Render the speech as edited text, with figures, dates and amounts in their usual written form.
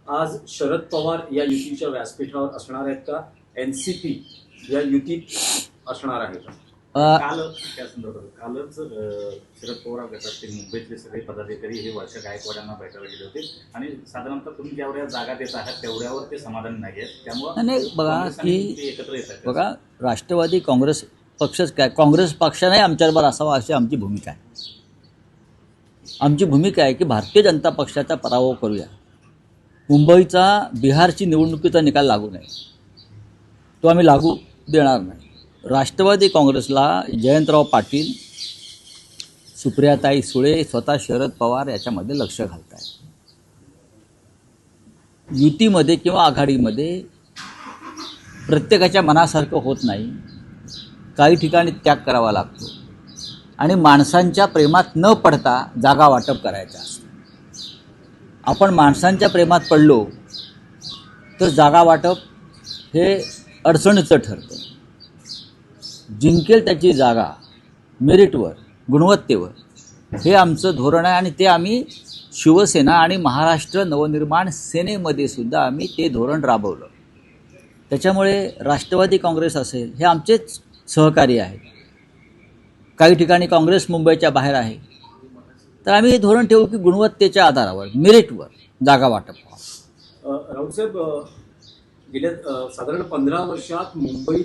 आज शरद पवार या युतीच्या व्यासपीठावर असणार आहेत का? एनसीपी या युतीत असणार आहे का? कालच शरद पवार गटातील मुंबईतले सगळे पदाधिकारी हे वर्ष गायकवाडांना भेटायला गेले होते आणि साधारणतः तुम्ही जेवढ्या जागा देत आहात तेवढ्यावर ते समाधान नाही आहेत. त्यामुळे बघा की एकत्र येतात. बघा, राष्ट्रवादी काँग्रेस पक्षच काय, काँग्रेस पक्षाने आमच्याबरोबर असावा अशी आमची भूमिका आहे. आमची भूमिका आहे की भारतीय जनता पक्षाचा पराभव करूया. मुंबईचा बिहारची निवडणुकीचा निकाल लागू नये, तो आम्ही लागू देणार नाही. राष्ट्रवादी काँग्रेसला जयंतराव पाटील, सुप्रियाताई सुळे, स्वतः शरद पवार याच्यामध्ये लक्ष घालत आहे. युतीमध्ये किंवा आघाडीमध्ये प्रत्येकाच्या मनासारखं होत नाही. काही ठिकाणी त्याग करावा लागतो आणि माणसांच्या प्रेमात न पडता जागा वाटप करायचं असतं. आपण माणसांच्या प्रेमात पडलो तर जागा वाटप हे अडचणीचं ठरतं. जिंकेल त्याची जागा मेरिटवर, गुणवत्तेवर, हे आमचं धोरण आहे आणि ते आम्ही शिवसेना आणि महाराष्ट्र नवनिर्माण सेनेमध्ये सुद्धा आम्ही ते धोरण राबवलं. त्याच्यामुळे राष्ट्रवादी काँग्रेस असेल हे आमचेच सहकारी आहेत. काही ठिकाणी काँग्रेस मुंबईच्या बाहेर आहे, तर आम्ही हे धोरण ठेवू की गुणवत्तेच्या आधारावर, मेरिटवर जागा वाटप व्हावं. राऊतसाहेब, गेल्या साधारण 15 वर्षात मुंबईत